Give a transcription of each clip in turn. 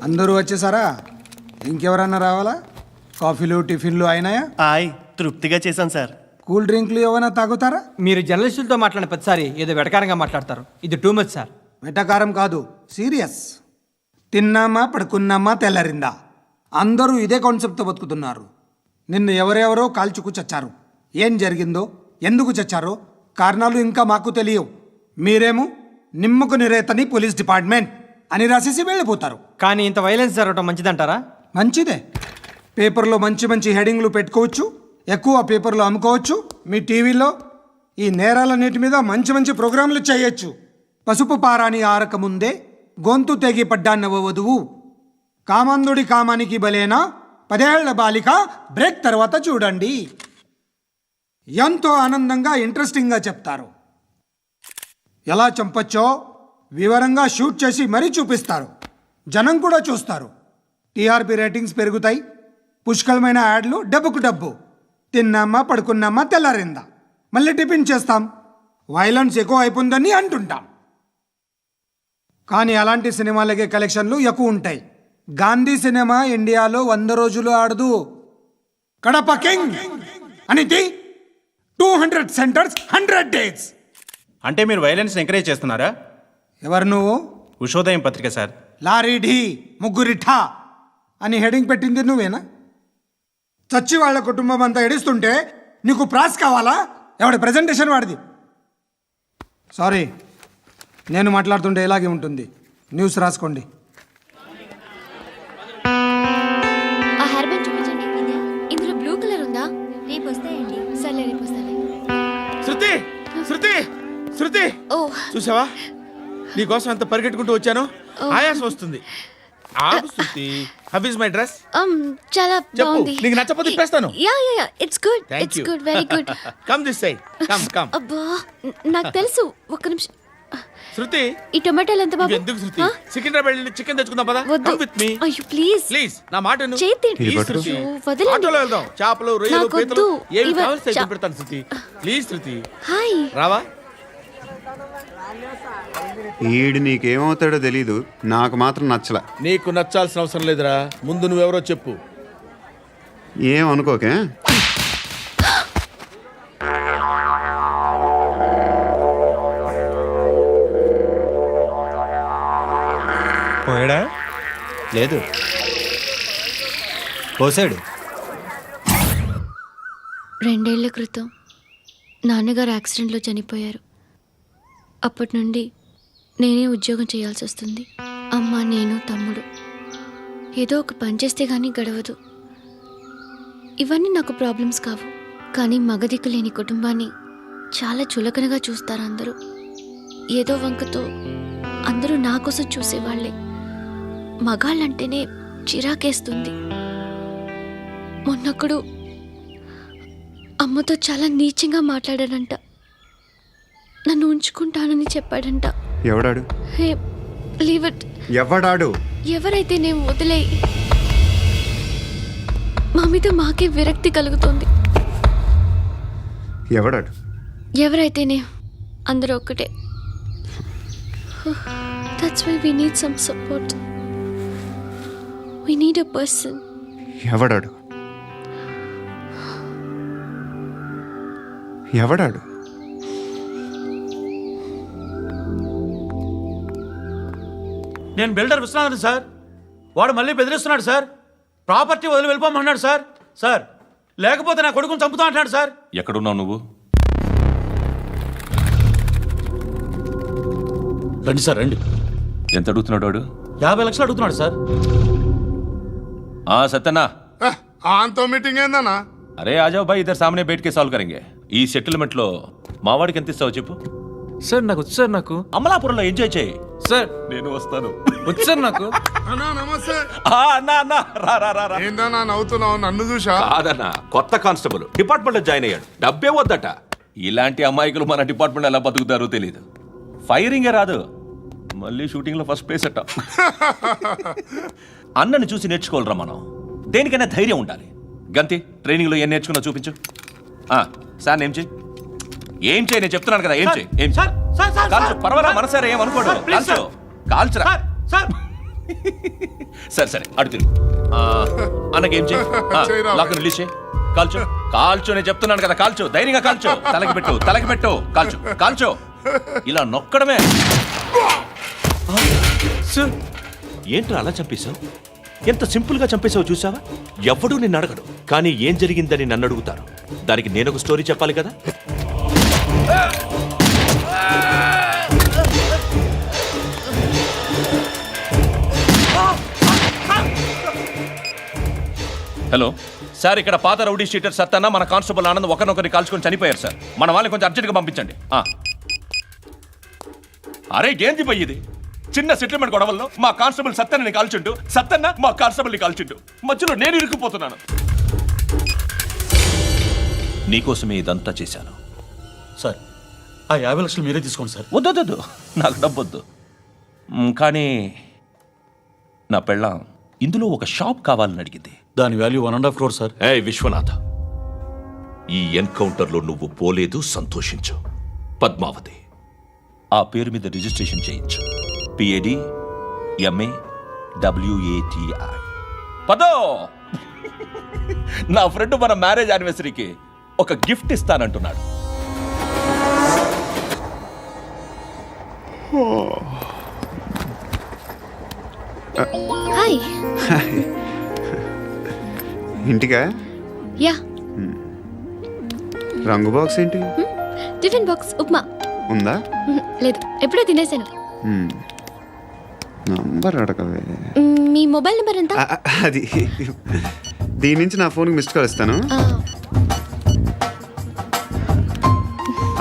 అందరూ వచ్చేసారా? ఇంకెవరన్నా రావాలా? కాఫీలు టిఫిన్లు అయినాయా? తృప్తిగా చేశాను సార్. కూల్ డ్రింక్లు ఏమైనా తాగుతారా? మీరు జర్నలిస్టులతో మాట్లాడిన ప్రతిసారి ఏదో వెటకారంగా మాట్లాడతారు. ఇది టూ మచ్ సార్. వెటకారం కాదు, సీరియస్. తిన్నామా పడుకున్నామా తెల్లరిందా, అందరూ ఇదే కాన్సెప్ట్తో బతుకుతున్నారు. నిన్ను ఎవరెవరో కాల్చుకు చచ్చారు. ఏం జరిగిందో, ఎందుకు చచ్చారో కారణాలు ఇంకా మాకు తెలియవు. మీరేమో నిమ్మకు నిరేతని పోలీస్ డిపార్ట్మెంట్ అని రాసేసి వెళ్ళిపోతారు. కానీ ఇంత వైలెన్స్ జరగడం మంచిదంటారా? మంచిదే. పేపర్లో మంచి మంచి హెడింగ్లు పెట్టుకోవచ్చు, ఎక్కువ పేపర్లు అమ్ముకోవచ్చు. మీ టీవీలో ఈ నేరాలన్నిటి మీద మంచి మంచి ప్రోగ్రాంలు చేయొచ్చు. పసుపు పారాని ఆరక ముందే గొంతు తెగి పడ్డాన్నవ వధువు, కామందుడి కామానికి బలేనా 10 ఏళ్ల బాలిక బ్రేక్ తర్వాత చూడండి. ఎంతో ఆనందంగా ఇంట్రెస్టింగ్గా చెప్తారు. ఎలా చంపచ్చో వివరంగా షూట్ చేసి మరీ చూపిస్తారు. జనం కూడా చూస్తారు. టీఆర్పీ రేటింగ్స్ పెరుగుతాయి. పుష్కలమైన యాడ్లు, డబ్బుకు డబ్బు. తిన్నామా పడుకున్నామా తెల్లారిందా, మళ్ళీ టిఫిన్ చేస్తాం. వైలెన్స్ ఎక్కువ అయిపోయిందని అంటుంటాం. కానీ అలాంటి సినిమాలకే కలెక్షన్లు ఎక్కువ ఉంటాయి. గాంధీ సినిమా ఇండియాలో 100 రోజులు ఆడదు. కడప కింగ్ అనితి 200 సెంటర్స్ 100 డేస్. అంటే మీరు వైలెన్స్ ఎంకరేజ్ చేస్తున్నారా? ఎవరు నువ్వు? ఉషోదయం పత్రిక సార్. లారీ ఢీ ముగ్గురిఠా అని హెడింగ్ పెట్టింది నువ్వేనా? చచ్చి వాళ్ళ కుటుంబం అంతా ఎడుస్తుంటే నీకు ప్రాస్ కావాలా? ఎవడి ప్రజెంటేషన్ వాడిది. సారీ, నేను మాట్లాడుతుంటే ఇలాగే ఉంటుంది. న్యూస్ రాసుకోండి. ఆ హెయిర్ బ్యాండ్ చూపించండి. ఇందులో బ్లూ కలర్ ఉందా? రేపు వస్తాయండి. సరే రేపు వస్తాయి. శృతి శృతి శృతి, ఓ చూసావా నీకోసం ఎంత పరిగెట్టుకుంటూ వచ్చాను. ఆయాసం వస్తుంది. ఆగు Shruti. How is my dress? చాలా చెప్పు. బాగుంది. నీకు నచ్చకపోతే తిప్పేస్తాను. Yeah it's good. Thank it's you. Good, very good. Come this side. Come. అబ్బా, నాకు తెలుసు. ఒక్క నిమిషం. శృతి, ఈ టొమాటోలు ఎంత బాబు? ఎందుకు శృతి? సికింద్రాబాద్ వెళ్ళి చికెన్ తెచ్చుకుందాం పదా. వద్దు. Come with me. అయ్యో ప్లీజ్ ప్లీజ్ నా మాట విను. చేతి ప్లీజ్ శృతి. వదలండి. ఆటోలో వెళ్దాం. చేపలు, రొయ్యలు, నాకు పీతలు వద్దు. ఏమి ఇవ- కావాలి సైతం పెడతాను శృతి. Please Shruti. హాయ్. రావా? ఈడు నీకేమవుతాడో తెలీదు, నాకు మాత్రం నచ్చలా. నీకు నచ్చాల్సిన అవసరం లేదురా. ముందు నువ్వెవరో చెప్పు. ఏమనుకోకే. పోయాడా? లేదు, పోసాడు. 2 ఏళ్ల క్రితం నాన్నగారు యాక్సిడెంట్లో చనిపోయారు. అప్పటి నుండి నేనే ఉద్యోగం చేయాల్సి వస్తుంది. అమ్మ, నేను, తమ్ముడు ఏదో ఒక పని చేస్తే కానీ గడవదు. ఇవన్నీ నాకు ప్రాబ్లమ్స్ కావు. కానీ మగదిక్కు లేని కుటుంబాన్ని చాలా చులకనగా చూస్తారు అందరూ. ఏదో వంకతో అందరూ నా కోసం చూసేవాళ్లే. మగాళ్ళంటేనే చిరాకేస్తుంది. మొన్నొక్కడు అమ్మతో చాలా నీచంగా మాట్లాడాడంట. నన్ను ఉంచుకుంటానని చెప్పాడంట. ఎవడాడు? హే, లీవ్ ఇట్. ఎవడాడు? ఎవరైతే నేను వదిలేయి. మా మీద మాకే విరక్తి కలుగుతుంది. ఎవడాడు? ఎవరైతేనే అందరూ ఒక్కటే. That's why we need some support. We need a person. ఎవడాడు? ఎవడాడు? నేను బిల్డర్ విశ్వనాథన్ సార్. వాడు మళ్ళీ బెదిరిస్తున్నాడు సార్. ప్రాపర్టీ వదిలి వెళ్ళిపోమన్నాడు సార్. సార్, లేకపోతే నా కొడుకుని చంపుతా అంటున్నాడు సార్. ఎక్కడున్నావు నువ్వు? రండి సార్, రండి. ఎంత అడుగుతున్నాడు వాడు? 50 లక్షలు అడుగుతున్నాడు సార్. सत्यना ఆంతో మీటింగ్ ఏందన్నా? अरे आ जाओ भाई, इधर सामने बैठ के सॉल्व करेंगे. ఈ సెటిల్మెంట్ లో మావాడికి ఎంత ఇస్తావు చెప్పు. సార్ నాకు వచ్చు సార్. నాకు అమలాపురంలో ఎంజాయ్ చేయి సార్. నేను వస్తాను. వచ్చు సార్ నాకు. అన్నా నమస్తే. అన్నా రా రా రా రా. ఏందన్నా నవ్వుతున్నావు? నన్ను చూసా? కాదన్నా, కొత్త కానిస్టేబుల్ డిపార్ట్మెంట్ లో జాయిన్ అయ్యాడు. డబ్బే వద్దట. ఇలాంటి అమాయకులు మన డిపార్ట్మెంట్ ఎలా బతుకుతారో తెలియదు. ఫైరింగే రాదు, మళ్ళీ షూటింగ్ లో ఫస్ట్ ప్లేస్ అట్ట. అన్నని చూసి నేర్చుకోవాలరా మనం. దేనికైనా ధైర్యం ఉండాలి. గంతి, ట్రైనింగ్ లో ఏం నేర్చుకున్నా చూపించు. సార్ ఏం చేయి, ఏం చేయి, నేను చెప్తున్నాను కదా. ఏం చేయి, ఏం కాల్చు, పర్వాలా మనసారా, ఏమనుకోడు. కాల్చు, కాల్చురా. సరే సరే అడు తిరుగు అన్నకేం చేయి చేయరా. లాక్ రిలీజ్ చేయి కాల్చో కాల్చో నేను చెప్తున్నాను కదా కాల్చో ధైర్యంగా కాల్చో తలకి పెట్టు కాల్చో కాల్చో ఇలా నొక్కడమే సార్ ఏంట్రా అలా చంపేశావు ఎంత సింపుల్ గా చంపేశావు చూసావా ఎవడూ నిన్ను అడగడు కానీ ఏం జరిగిందని నన్ను అడుగుతారు దానికి నేను ఒక స్టోరీ చెప్పాలి కదా హలో సార్ ఇక్కడ పాత రౌడీ షీటర్ సత్తన్న మన కానిస్టేబుల్ ఆనంద్ ఒకరినొకరిని కాల్చుకొని చనిపోయారు సార్ మన వాళ్ళని కొంచెం అర్జెంట్గా పంపించండి అరే ఏంది పోయి ఇది చిన్న సెటిల్మెంట్ గొడవల్లో మా కానిస్టేబుల్ సత్తన్నని కాల్చుంటూ సత్తన్న మా కానిస్టేబుల్ని కాల్చుంటూ మధ్యలో నేను ఇరుక్కుపోతున్నాను నీకోసమే ఇదంతా చేశాను సార్ ఆ 50 లక్షలు మీరే తీసుకోండి సార్. వద్దొద్దు నాకు డబ్బొద్దు కానీ నా పెళ్ళాం ఇందులో ఒక షాప్ కావాలని అడిగింది దాని వాల్యూ 1.5 crore సార్. ఏ విశ్వనాథ ఈ ఎన్కౌంటర్లో నువ్వు పోలేదు సంతోషించు పద్మావతి ఆ పేరు మీద రిజిస్ట్రేషన్ చేయించు PAD MA WATI పదో నా ఫ్రెండ్ మన మ్యారేజ్ యానివర్సరీకి ఒక గిఫ్ట్ ఇస్తానంటున్నాడు హాయ్. ఇంటికా యా. రంగు బాక్స్ ఏంటి టిఫిన్ బాక్స్ ఉప్మా. ఉందా లేదు, ఎప్పుడో తినేసాను. నంబర్ అడగవే మీ మొబైల్ నెంబర్ ఎంత? అది దీని నుంచి నా ఫోన్కి మిస్డ్ కాల్ ఇస్తాను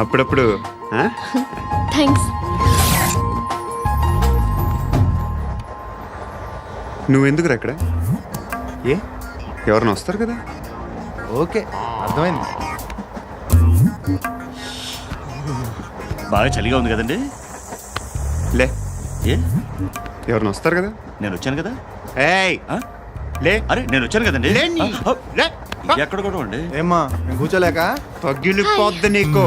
అప్పుడప్పుడు థ్యాంక్స్. నువ్వెందుకురా అక్కడ ఏ ఎవరైనా వస్తారు కదా ఓకే అర్థమైంది. బాగా చలిగా ఉంది కదండి. లే ఏ ఎవరైనా వస్తారు కదా నేను వచ్చాను కదా. ఏయ్ లే అరే నేను వచ్చాను కదండి. లేని. లే. ఎక్కడ కూడా ఉండి ఏమ్మా నేను కూర్చోలేక తగ్గిలిపోద్ది నీకు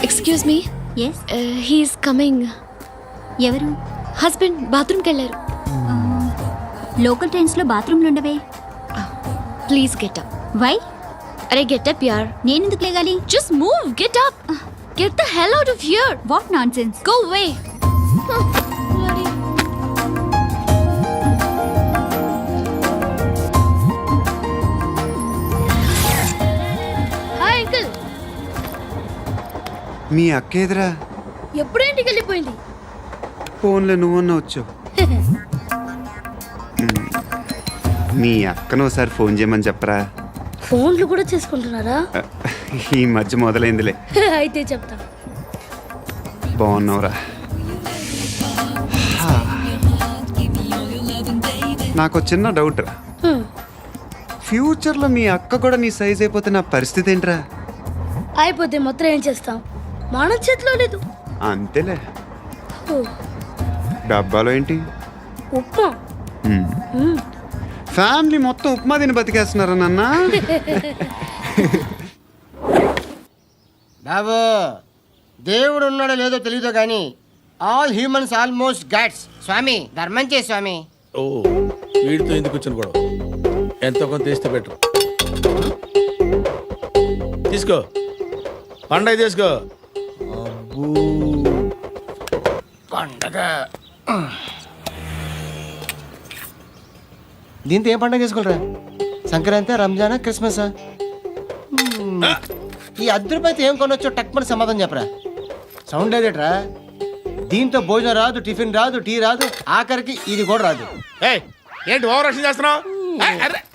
excuse me. Yes he's coming. ఎవరు? హస్బెండ్ బాత్రూమ్కి వెళ్ళారు. లోకల్ ట్రైన్స్లో బాత్రూమ్లు ఉండవే. Please get up. వై? అరే గెట్ అప్ యార్. నేనెందుకు లేగాలి? Just move, get up. Get the hell out of here. What nonsense? Go away. Hi uncle. మీ అక్క ఎదురా ఎప్పుడు ఇంటికి వెళ్ళిపోయింది? ఫోన్లో నువ్వన్నా వచ్చావు మీ అక్కను ఒకసారి ఫోన్ చేయమని చెప్పరా ఫోన్లు కూడా చేసుకుంటున్నారా? ఈ మధ్య మొదలైందిలే. అయితే చెప్తా. బాగున్నావురా నాకు చిన్న డౌట్ రా ఫ్యూచర్లో మీ అక్క కూడా నీ సైజ్ అయిపోతే నా పరిస్థితి ఏంట్రా? అయిపోతే మొత్తం ఏం చేస్తాం, మన చేతిలో లేదు. అంతేలే. డబ్బాలో ఏంటి? ఉప్మా. ఫ్యామిలీ మొత్తం ఉప్మా తిని బతికేస్తున్నారా నాన్న? బాబు దేవుడు ఉన్నాడో లేదో తెలియదు కానీ ఆల్ హ్యూమన్స్ ఆల్మోస్ట్ గాడ్స్. స్వామి ధర్మం చే స్వామి. ఓ వీడితో ఎందుకు వచ్చిన గొడవ? ఎంతో కొంత తీస్తే బెటర్. తీసుకో పండగ తీసుకో. పండగ దీంతో ఏం పండగ చేసుకోరా? సంక్రాంతి, రంజానా, క్రిస్మసా? ఈ రూపాయలతో ఏం కొనొచ్చో టక్మని సమాధానం చెప్పరా. సౌండ్ లేదేట్రా? దీంతో భోజనం రాదు, టిఫిన్ రాదు, టీ రాదు, ఆఖరికి ఇది కూడా రాదు. ఏంటి ఓవర్ రక్షణ చేస్తున్నావు?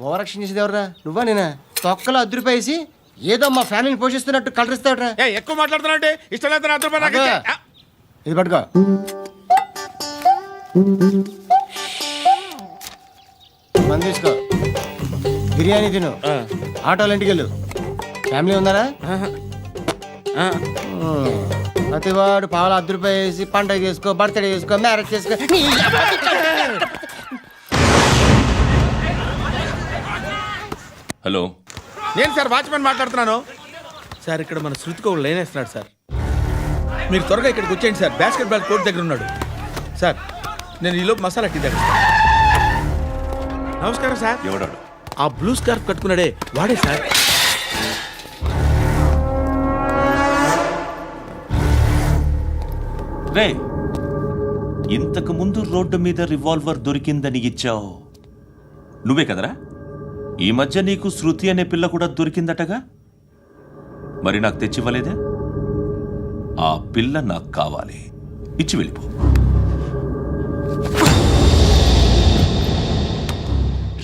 ఓవరాక్షన్ చేసేది ఎవరా? నువ్వా నేనా? తొక్కలో రూపాయి వేసి ఏదో మా ఫ్యామిలీని పోషిస్తున్నట్టు కలరిస్తావుట్రా. ఎక్కువ మాట్లాడుతున్నావు అంటే ఇష్టం లేదు. రూపాయలు నాకు ఇచ్చే. ఇది పట్టుకో. మంది తీసుకో, బిర్యానీ తిను, ఆటోలు ఇంటికి వెళ్ళు. ఫ్యామిలీ ఉన్నారా? ప్రతివాడు పావులు రూపాయలు వేసి పండగ చేసుకో, బర్త్డే చేసుకో, మ్యారేజ్ చేసుకో. హలో నేను సార్ వాచ్మెన్ మాట్లాడుతున్నాను. సార్ ఇక్కడ మన శృతికి ఒక లైన్ వేస్తున్నాడు సార్. మీరు త్వరగా ఇక్కడికి వచ్చేయండి సార్. బాస్కెట్ బాల్ కోర్ట్ దగ్గర ఉన్నాడు సార్. నేను ఈలోపు మసాలా టీ దగ్గర. నమస్కారం సార్. ఎవడాడు? ఆ బ్లూ స్కార్ఫ్ కట్టుకున్నాడే వాడే సార్. రే, ఇంతకు ముందు రోడ్డు మీద రివాల్వర్ దొరికిందని ఇచ్చావు నువ్వే కదరా? ఈ మధ్య నీకు శృతి అనే పిల్ల కూడా దొరికిందటగా, మరి నాకు తెచ్చివ్వలేదే? ఆ పిల్ల నాకు కావాలి, ఇచ్చి వెళ్ళిపో.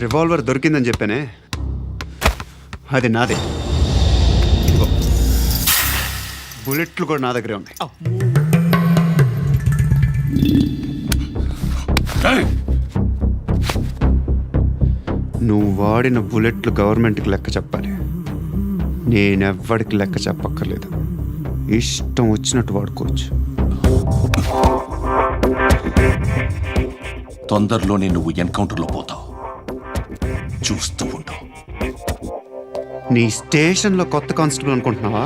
రివాల్వర్ దొరికిందని చెప్పానే, అది నాదే. ఇదిగో. బుల్లెట్లు కూడా నా దగ్గరే ఉన్నాయి. నువ్వు వాడిన బుల్లెట్లు గవర్నమెంట్కి లెక్క చెప్పాలి. నేనెవ్వడికి లెక్క చెప్పక్కర్లేదు. ఇష్టం వచ్చినట్టు వాడుకోవచ్చు. తొందరలోనే నువ్వు ఎన్కౌంటర్లో పోతావు, చూస్తూ ఉంటావు. నీ స్టేషన్లో కొత్త కానిస్టేబుల్ అనుకుంటున్నావా?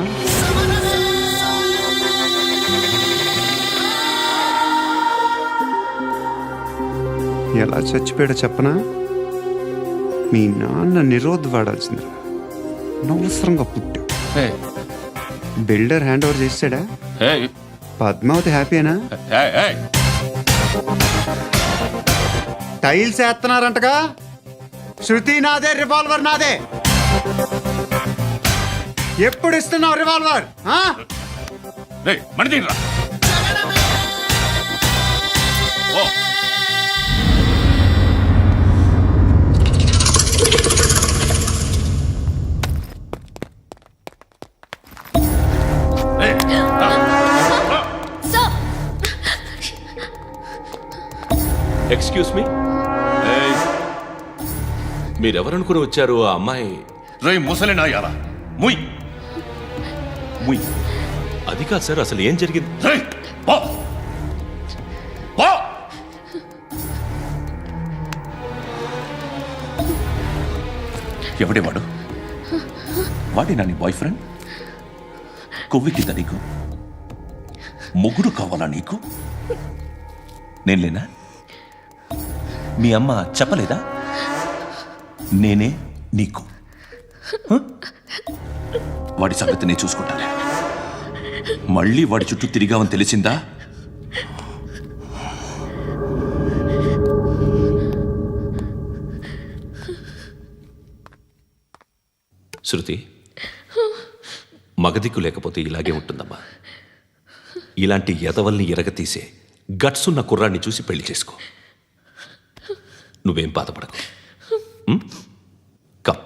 ఎలా చచ్చిపోయాడో చెప్పనా? మీ నాన్న నిరోధ్ వాడాల్సిందిరా. అనవసరంగా పుట్టావు. బిల్డర్ హ్యాండ్ ఓవర్ చేసాడా? పద్మావతి హ్యాపీనా? టైల్స్ వేస్తున్నారంటగా. శృతి నాదే, రివాల్వర్ నాదే. ఎప్పుడు ఇస్తున్నావు రివాల్వర్? ఎక్స్క్యూజ్ మీ, మీరెవరనుకుని వచ్చారు? ఆ అమ్మాయి రేయ్ ముసలి నాయాలా, ముయ్ ముయ్. అది కాదు సార్, అసలు ఏం జరిగింది? రేయ్, పో, పో. ఎవడేవాడు? వాడి నా నీ బాయ్ ఫ్రెండ్? కొవ్వికింద నీకు? మొగుడు కావాలా నీకు? నేను లేనా? మీ అమ్మ చెప్పలేదా నేనే నీకు? వాడి సంగతి నేను చూసుకుంటానే. మళ్ళీ వాడి చుట్టూ తిరిగావని తెలిసిందా? శృతి, మగదిక్కు లేకపోతే ఇలాగే ఉంటుందమ్మా. ఇలాంటి ఎదవల్ని ఎరగతీసే గట్స్ ఉన్న కుర్రాన్ని చూసి పెళ్లి చేసుకో. నువ్వేం బాధపడకు. కమ్.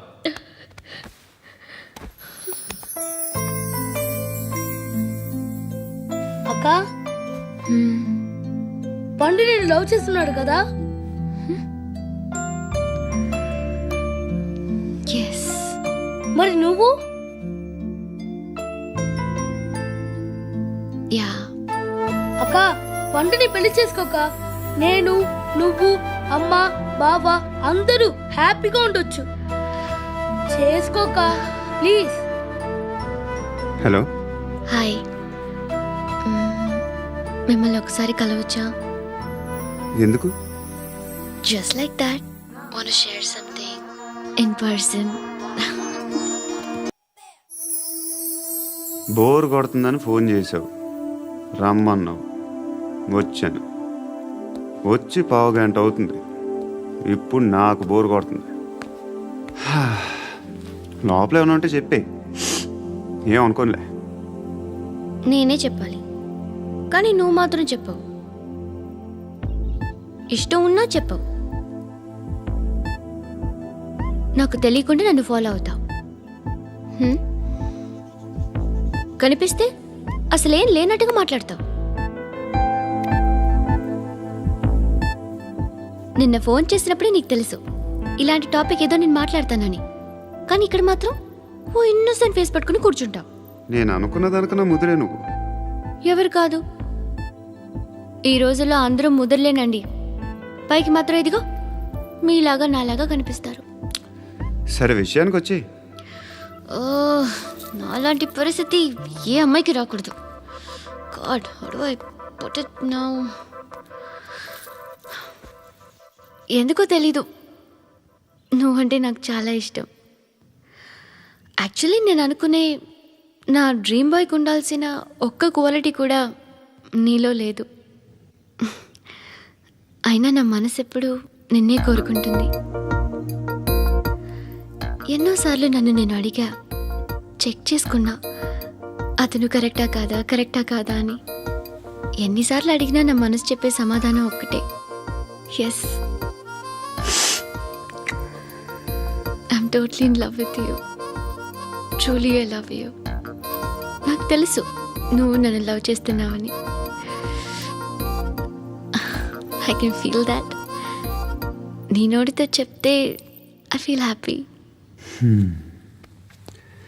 అక్క, పండు నేను లవ్ చేస్తున్నాడు కదా? మరి నువ్వు? యా. అక్క, పండుని పెళ్లి చేసుకోక నేను, నువ్వు, అమ్మ, బావ అందరూ హ్యాపీగా ఉండొచ్చు. చేసుకోక ప్లీజ్. హలో. హాయ్. మిమ్మల్ని ఒకసారి కలవచ్చా? ఎందుకు? Just like that. Want to share something in person. Bore కొడుతుందని ఫోన్ చేసావు, రమ్మన్నావు, వచ్చాను. వచ్చి పావు గంట అవుతుంది. ఇప్పుడు నాకు బోర్ కొడుతుంది. లోపల ఏమైనా ఉంటే చెప్పే, ఏమనుకోనిలే. నేనే చెప్పాలి, కానీ నువ్వు మాత్రం చెప్పవు. ఇష్టం ఉన్నా చెప్పవు. నాకు తెలియకుండా నన్ను ఫాలో అవుతావు. కనిపిస్తే అసలేం లేనట్టుగా మాట్లాడతావు. నిన్న ఫోన్ చేసినప్పుడే నీకు తెలుసు ఇలాంటి టాపిక్ ఏదో నేను మాట్లాడతానని. కానీ ఇక్కడ మాత్రం ఓ ఇన్నోసెంట్ ఫేస్ పట్టుకుని కూర్చుంటావు. నేను అనుకున్న దానికన్నా ముదిరే నువ్వు. ఎవరు కాదు, ఈ రోజుల్లో అందరూ ముదరలేనండి. పైకి మాత్రం ఇదిగో మీలాగా నాలాగా కనిపిస్తారు. సరే, విషయానికి వచ్చి నాలాంటి పరిస్థితి ఏ అమ్మాయికి రాకూడదు. God, how do I put it now? ఎందుకో తెలీదు, నువ్వంటే నాకు చాలా ఇష్టం. యాక్చువల్లీ నేను అనుకునే నా డ్రీమ్ బాయ్కి ఉండాల్సిన ఒక్క క్వాలిటీ కూడా నీలో లేదు. అయినా నా మనసు ఎప్పుడు నిన్నే కోరుకుంటుంది. ఎన్నోసార్లు నన్ను నేను అడిగా, చెక్ చేసుకున్నా అతను కరెక్టా కాదా అని. ఎన్నిసార్లు అడిగినా నా మనసు చెప్పే సమాధానం ఒక్కటే, yes, I'm totally in love with you. Truly I love you. నాకు తెలుసు నువ్వు నన్ను లవ్ చేస్తున్నావని. I can feel that. నీ నోటితో చెప్తే ఐ ఫీల్ హ్యాపీ.